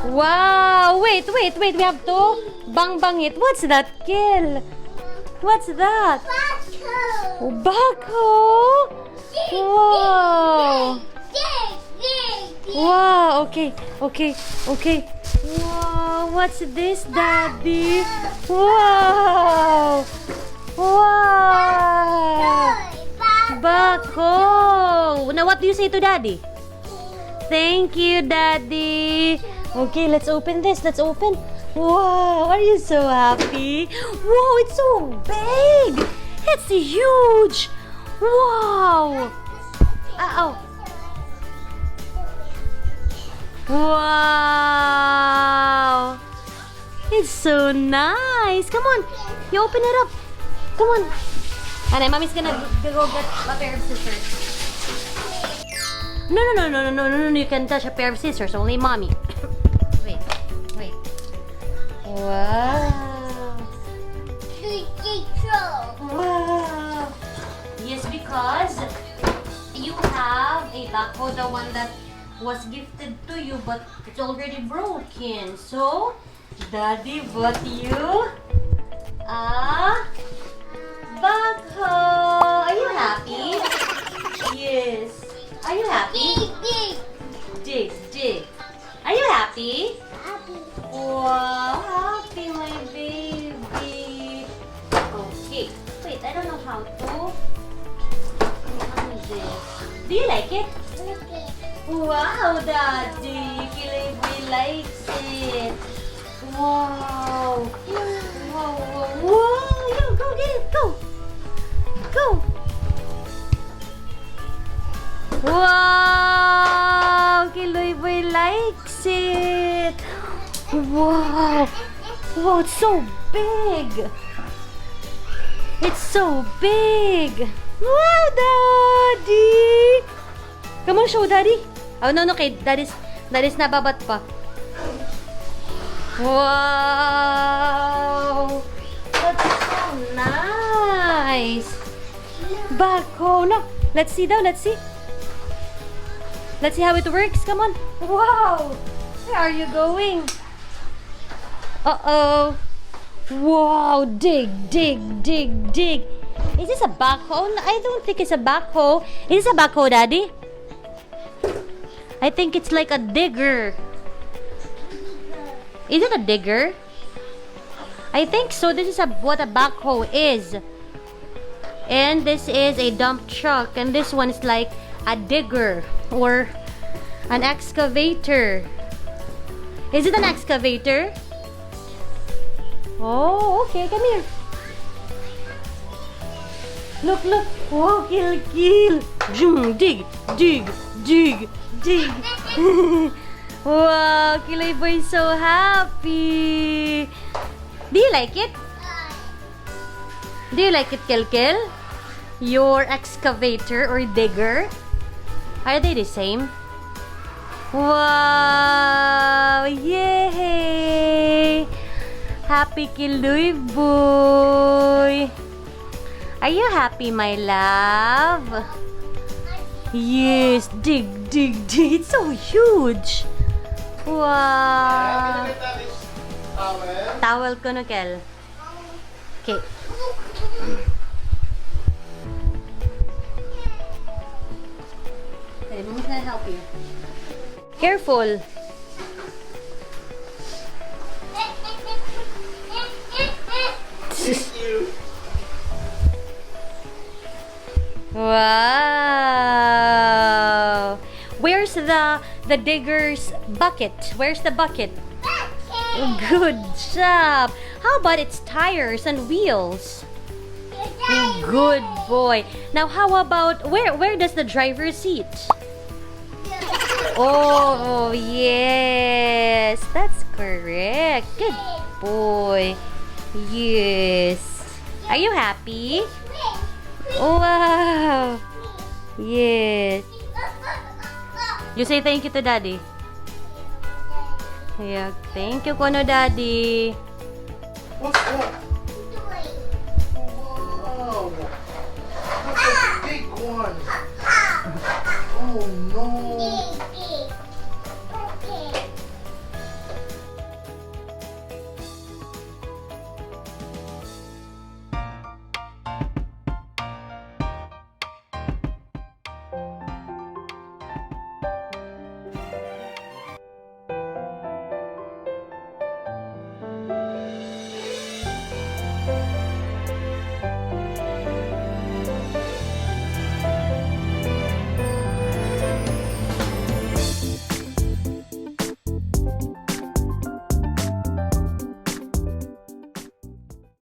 Wow! Wait. We have to bang it. What's that, Kel? What's that? Oh, backhoe! Wow! Wow! Okay. Wow! What's this, Daddy? Wow! Backhoe! Now, what do you say to Daddy? Thank you, Daddy. Okay, let's open this. Let's open. Wow, are you so happy? Wow, it's so big. It's huge. Wow. Uh-oh. Wow. It's so nice. Come on. You open it up. Come on. And Mommy's gonna go get a pair of scissors. No, you can touch a pair of scissors, only Mommy. Wait. Wow. Wow. Yes, because you have a backhoe, the one that was gifted to you, but it's already broken. So, Daddy bought you a backhoe. Are you happy? Yes. Are you happy? Dig. Are you happy? Happy. Wow, happy, my baby. Okay. Wait, I don't know how to. How is this? Do you like it? Wow, Daddy. Keloy likes it. Wow. Yo, go get it. Go. Wow! Keloy likes it! Wow! Wow, it's so big! It's so big! Wow, Daddy! Come on, show Daddy! Oh, no, okay. Daddy's nababat pa. Wow! That's so nice! Backhoe! No, let's see daw, let's see. Let's see how it works. Come on. Wow! Where are you going? Uh-oh. Wow! Dig. Is this a backhoe? I don't think it's a backhoe. Is this a backhoe, Daddy? I think it's like a digger. Is it a digger? I think so. This is what a backhoe is. And this is a dump truck. And this one is like a digger or an excavator. Is it an excavator? Oh, okay. Come here. Look. Oh, kill. Dig. Wow, Keloy boy is so happy. Do you like it? Do you like it, Kel? Your excavator or digger? Are they the same? Wow! Yay! Happy Keloy boy! Are you happy, my love? Yes! Dig! It's so huge! Wow! Towel ko no, Kel. Okay. Okay, Mommy's gonna help you. Careful. Thank you. Wow! Where's the digger's bucket? Where's the bucket? Good job. How about its tires and wheels? Good boy. Now how about where does the driver sit? Oh, yes. That's correct. Good boy. Yes. Are you happy? Wow. Yes. You say thank you to Daddy. Yeah, thank you, Kono Daddy. What's that? That's a big one. Oh no.